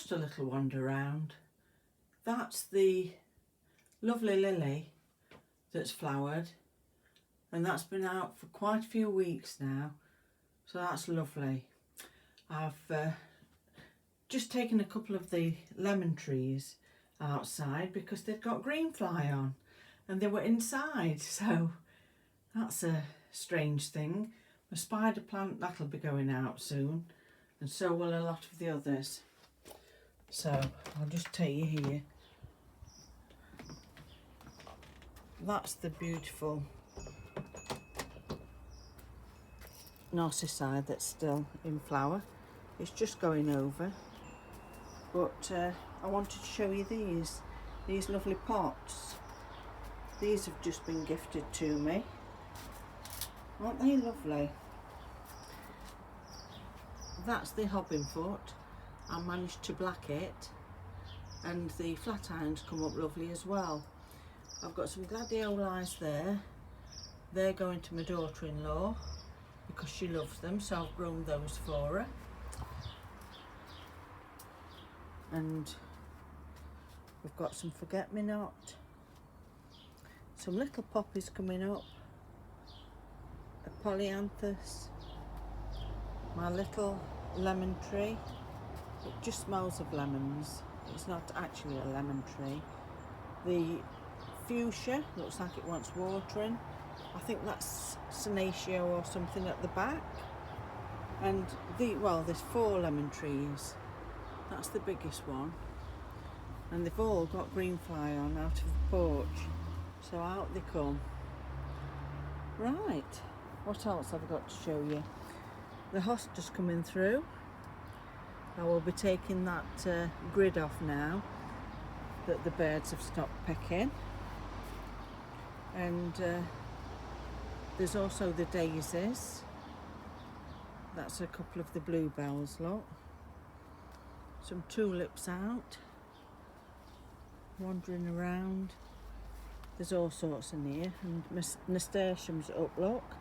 just a little wander round. That's the lovely lily that's flowered, and that's been out for quite a few weeks now, so that's lovely. I've just taken a couple of the lemon trees outside because they'd got green fly on and they were inside, so that's a strange thing. My spider plant, that'll be going out soon, and so will a lot of the others. So I'll just take you here. That's the beautiful narcissi that's still in flower. It's just going over, but I wanted to show you these lovely pots. These have just been gifted to me. Aren't they lovely? That's the hobbing foot. I managed to black it, and the flat irons come up lovely as well. I've got some gladioli there. They're going to my daughter-in-law because she loves them, so I've grown those for her. And we've got some forget-me-not, some little poppies coming up, a polyanthus, my little lemon tree. It just smells of lemons. It's not actually a lemon tree. The fuchsia looks like it wants watering. I think that's Senecio or something at the back. And there's 4 lemon trees. That's the biggest one. And they've all got green fly on out of the porch. So out they come. Right, what else have I got to show you? The hosta's coming through. I will be taking that grid off now that the birds have stopped pecking. And there's also the daisies. That's a couple of the bluebells, look. Some tulips out, wandering around. There's all sorts in here, and nasturtiums up, look.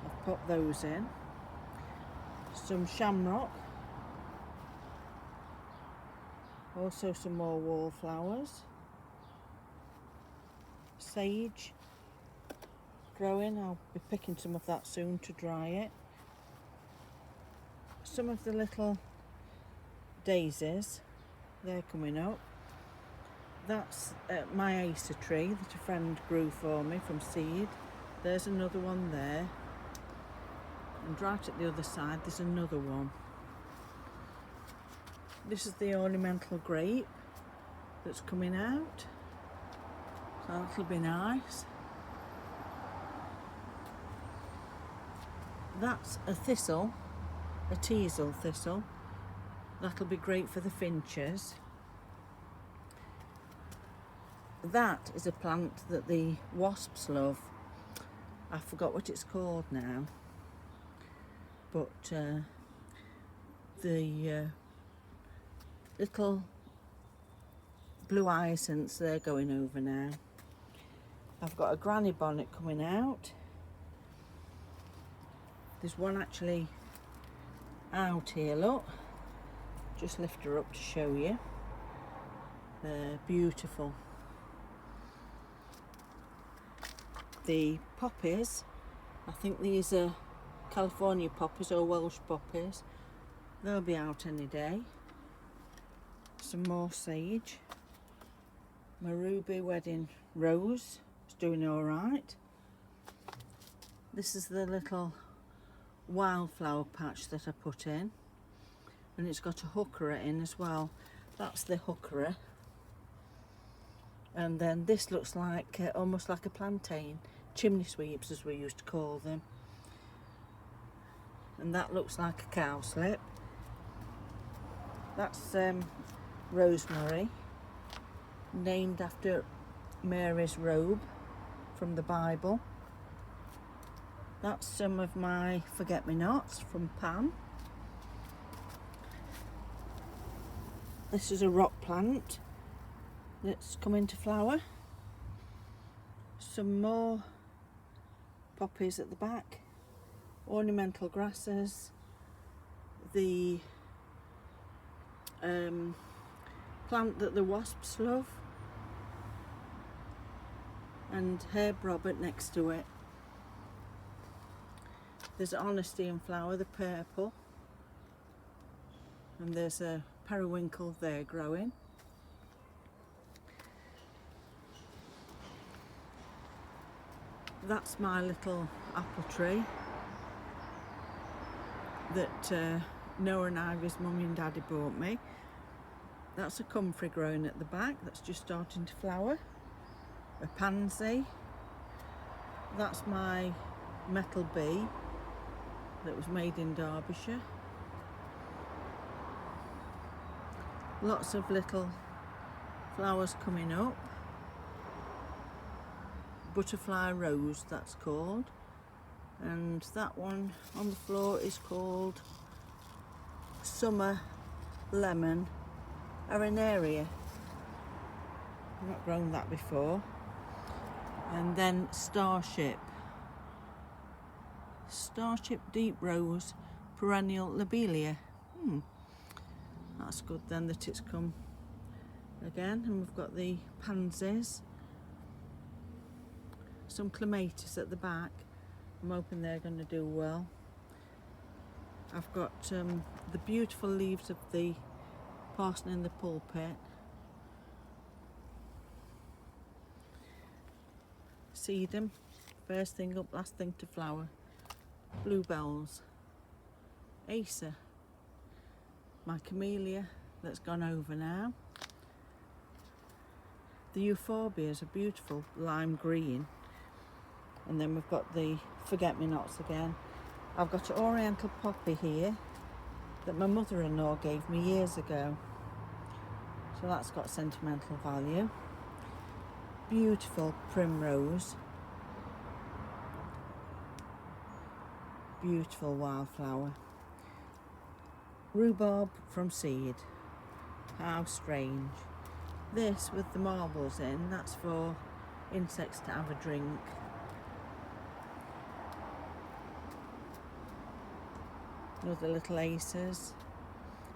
I've popped those in. Some shamrock. Also some more wallflowers. Sage growing. I'll be picking some of that soon to dry it. Some of the little daisies, they're coming up. That's my Acer tree that a friend grew for me from seed. There's another one there, and right at the other side there's another one. This is the ornamental grape that's coming out, so that'll be nice. That's a thistle, a teasel thistle. That'll be great for the finches. That is a plant that the wasps love. I forgot what it's called now, but the little blue hyacinths, they're going over now. I've got a granny bonnet coming out. There's one actually out here, look. Just lift her up to show you. They're beautiful. The poppies, I think these are California poppies or Welsh poppies. They'll be out any day. Some more sage. My ruby wedding rose is doing all right. This is the little wildflower patch that I put in, and it's got a hookerer in as well. That's the hookerer. And then this looks like almost like a plantain, chimney sweeps as we used to call them. And that looks like a cowslip. That's rosemary, named after Mary's robe from the Bible. That's some of my forget-me-nots from Pam. This is a rock plant that's coming to flower. Some more poppies at the back, ornamental grasses, the plant that the wasps love, and herb Robert next to it. There's honesty in flower, the purple, and there's a periwinkle there growing. That's my little apple tree that Noah and Ivy's mummy and daddy bought me. That's a comfrey growing at the back that's just starting to flower. A pansy. That's my metal bee that was made in Derbyshire. Lots of little flowers coming up. Butterfly rose, that's called. And that one on the floor is called summer lemon arenaria. I've not grown that before. And then starship deep rose perennial lobelia. That's good then that it's come again. And we've got the pansies, some clematis at the back. I'm hoping they're going to do well. I've got the beautiful leaves of the parson in the pulpit. Sedum, first thing up, last thing to flower. Bluebells. Acer. My camellia that's gone over now. The euphorbias are beautiful lime green. And then we've got the forget-me-nots again. I've got an oriental poppy here that my mother-in-law gave me years ago. So that's got sentimental value. Beautiful primrose. Beautiful wildflower. Rhubarb from seed. How strange. This with the marbles in, that's for insects to have a drink. Another little acers.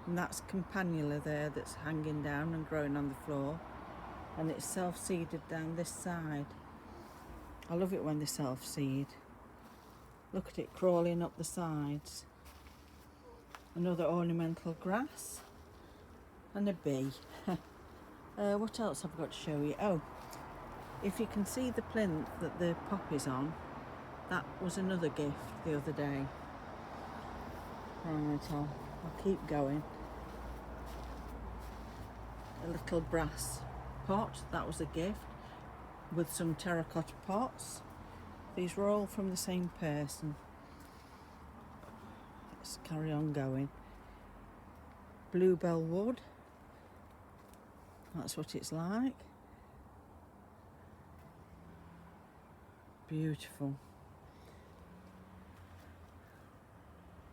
And that's campanula there that's hanging down and growing on the floor. And it's self-seeded down this side. I love it when they self-seed. Look at it crawling up the sides. Another ornamental grass. And a bee. What else have I got to show you? Oh, if you can see the plinth that the poppy's on, that was another gift the other day. Right, I'll keep going. A little brass pot, that was a gift, with some terracotta pots. These were all from the same person. Let's carry on going. Bluebell wood, that's what it's like. Beautiful.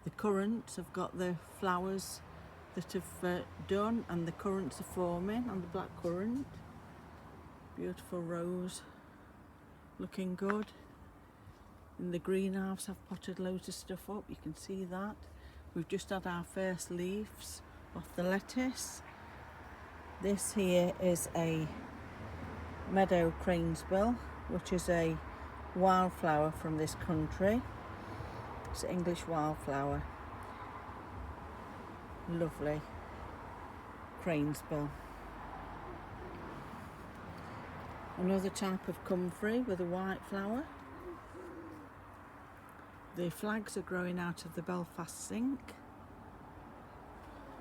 The currants have got the flowers that have done, and the currants are forming on the black currant. Beautiful rose, looking good. In the greenhouse I've potted loads of stuff up, you can see that. We've just had our first leaves off the lettuce. This here is a meadow cranesbill, which is a wildflower from this country. It's an English wildflower. Lovely cranesbill. Another type of comfrey with a white flower. The flags are growing out of the Belfast sink.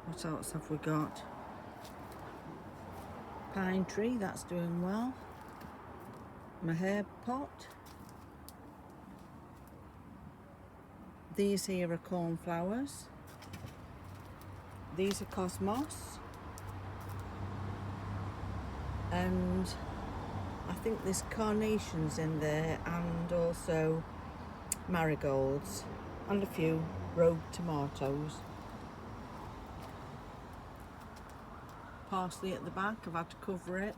What else have we got? Pine tree, that's doing well. My herb pot. These here are cornflowers. These are cosmos. And I think there's carnations in there, and also marigolds, and a few rogue tomatoes. Parsley at the back, I've had to cover it.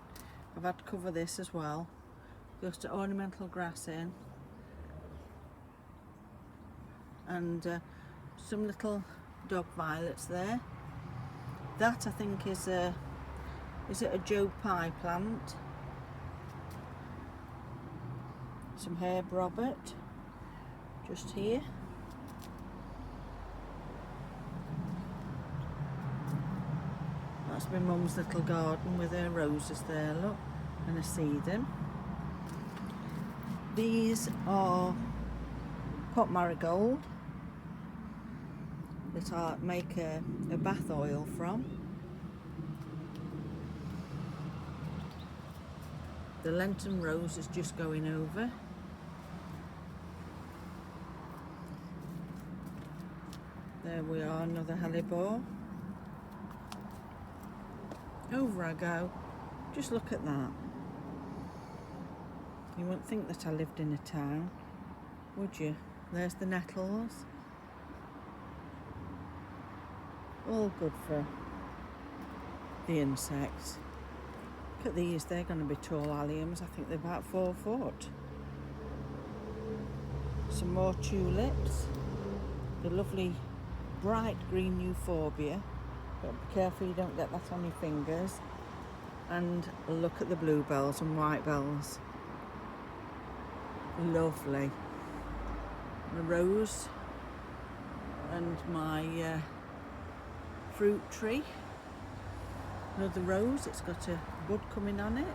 I've had to cover this as well. Just ornamental grass in. And some little dog violets there. That I think is it a Joe Pye plant? Some Herb Robert, just here. That's my mum's little garden with her roses there, look, and a seeding. These are pot marigold that I make a bath oil from. The Lenten rose is just going over. There we are, another hellebore. Over I go. Just look at that. You wouldn't think that I lived in a town, would you? There's the nettles. All good for the insects. Look at these, they're going to be tall alliums. I think they're about 4 foot. Some more tulips. The lovely bright green euphorbia. But be careful you don't get that on your fingers. And look at the bluebells and white bells. Lovely. My rose and my fruit tree. Another rose, it's got a bud coming on it.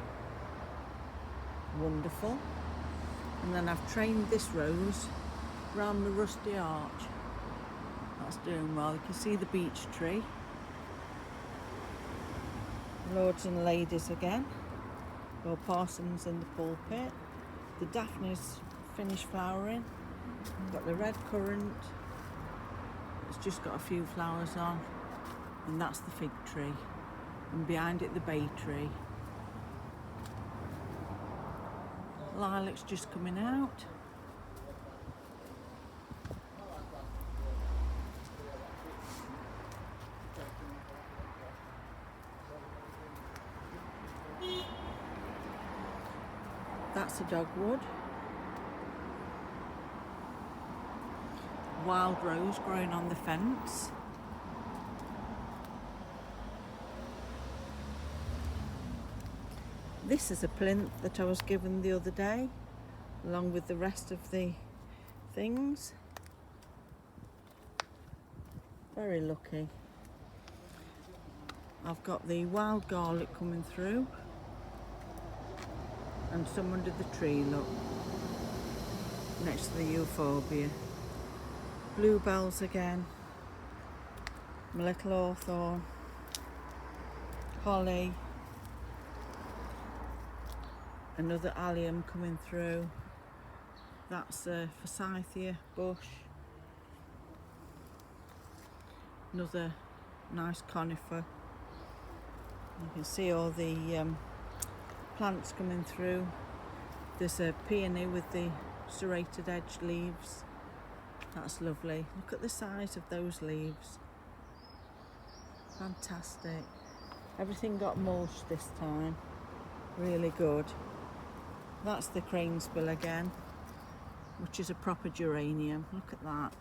Wonderful. And then I've trained this rose round the rusty arch. That's doing well. You can see the beech tree. Lords and ladies again. Or parsons in the pulpit. The daphne's finished flowering. Got the red currant. It's just got a few flowers on. And that's the fig tree. And behind it the bay tree. Lilac's just coming out. That's a dogwood. Wild rose growing on the fence. This is a plinth that I was given the other day, along with the rest of the things. Very lucky. I've got the wild garlic coming through. And some under the tree, look, next to the euphorbia. Bluebells again, my little hawthorn, holly, another allium coming through. That's a forsythia bush, another nice conifer. You can see all the plants coming through. There's a peony with the serrated edge leaves. That's lovely. Look at the size of those leaves. Fantastic. Everything got mulched this time. Really good. That's the cranespill again, which is a proper geranium. Look at that.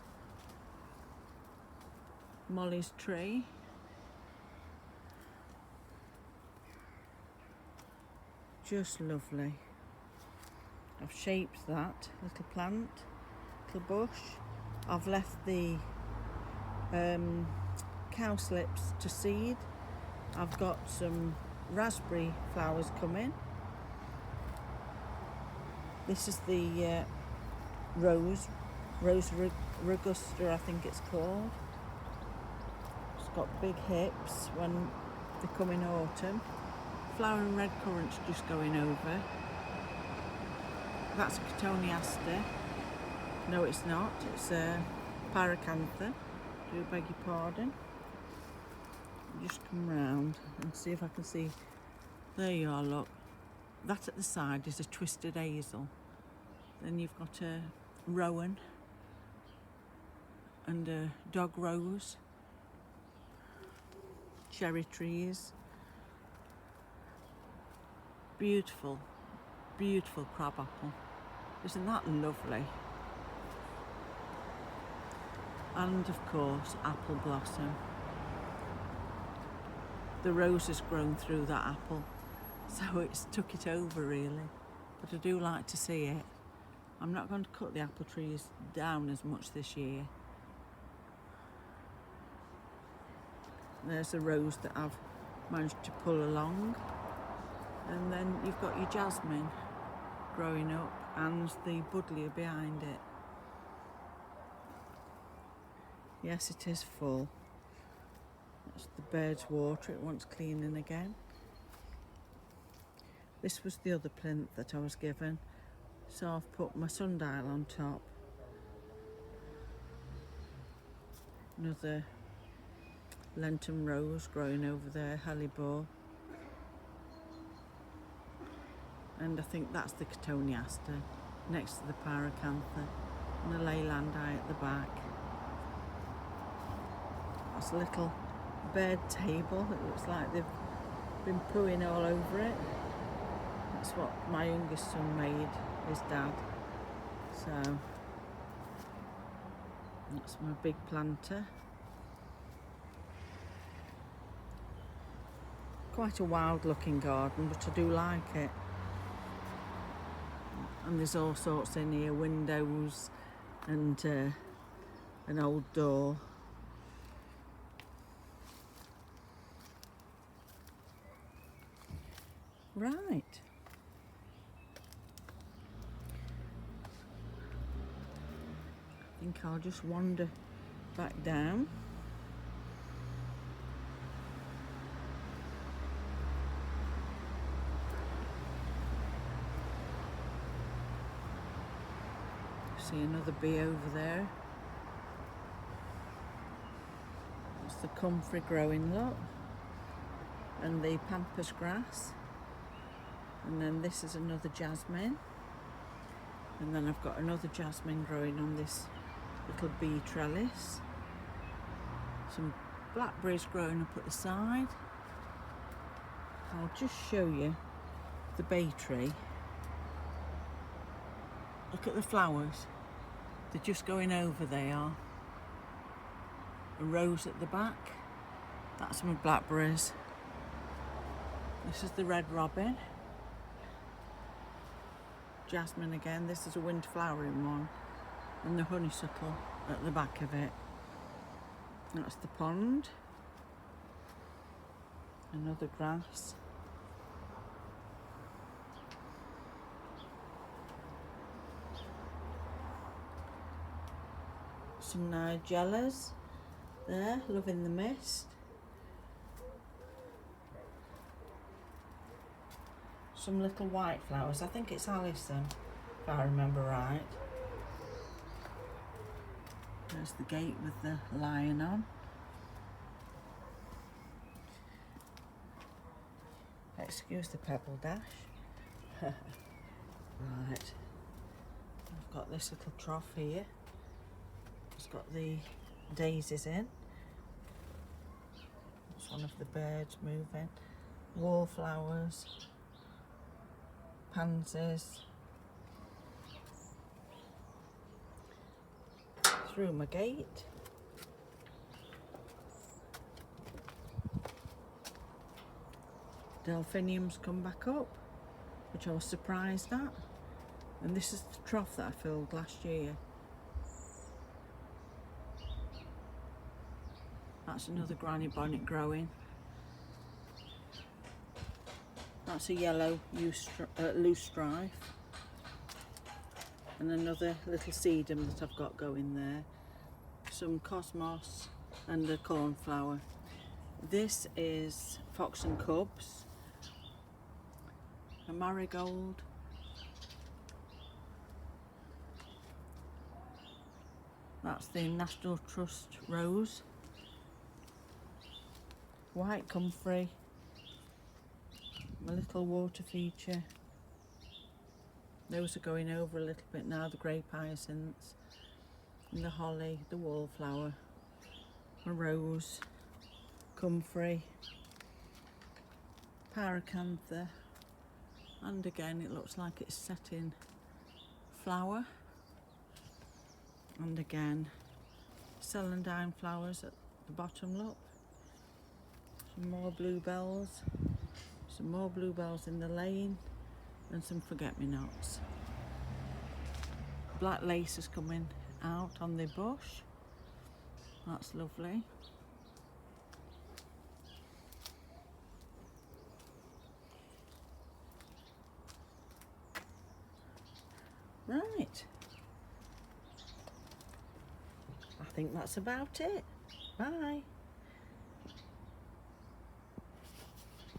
Molly's tree. Just lovely. I've shaped that little plant, little bush. I've left the cowslips to seed. I've got some raspberry flowers coming. This is the rose robusta, I think it's called. It's got big hips when they come in autumn. Flowering red currant's just going over. That's a cotoneaster. No, it's not. It's a pyracantha. Do beg your pardon. Just come round and see if I can see. There you are, look. That at the side is a twisted hazel. Then you've got a rowan and a dog rose. Cherry trees. Beautiful, beautiful crabapple. Isn't that lovely? And of course, apple blossom. the rose has grown through that apple, so it's took it over really. But I do like to see it. I'm not going to cut the apple trees down as much this year. There's a rose that I've managed to pull along, and then you've got your jasmine growing up and the buddleia behind it. Yes, it is full. That's the bird's water, it wants cleaning again. This was the other plinth that I was given, so I've put my sundial on top. Another Lenten rose growing over there, hellebore. And I think that's the cotoneaster next to the pyracantha, and the leylandi at the back. That's a little bed table. It looks like they've been pooing all over it. That's what my youngest son made, his dad. So that's my big planter. Quite a wild looking garden, but I do like it. And there's all sorts in here, windows and an old door. Right. I think I'll just wander back down. See another bee over there. It's the comfrey growing, look. And the pampas grass. And then this is another jasmine. And then I've got another jasmine growing on this little bee trellis. Some blackberries growing up at the side. I'll just show you the bay tree. Look at the flowers. They're just going over, they are. A rose at the back. That's my blackberries. This is the red robin. Jasmine again. This is a winter flowering one. And the honeysuckle at the back of it. That's the pond. Another grass. Some nigellas there, loving the mist. Some little white flowers. I think it's Alison, if I remember right. There's the gate with the lion on. Excuse the pebble dash. Right. I've got this little trough here. It's got the daisies in. It's one of the birds moving. Wallflowers. Pansies. Through my gate. Delphiniums come back up, which I was surprised at. And this is the trough that I filled last year. That's another granny bonnet growing. That's a yellow loose strife. And another little sedum that I've got going there. Some cosmos and a cornflower. This is fox and cubs. A marigold. That's the National Trust rose. White comfrey. My little water feature. Those are going over a little bit now, the grey hyacinths, and the holly, the wallflower, my rose, comfrey, pyracantha, and again it looks like it's setting flower, and again celandine flowers at the bottom, look. Some more bluebells. Some more bluebells in the lane. And some forget-me-nots. Black lace is coming out on the bush. That's lovely. Right. I think that's about it. Bye.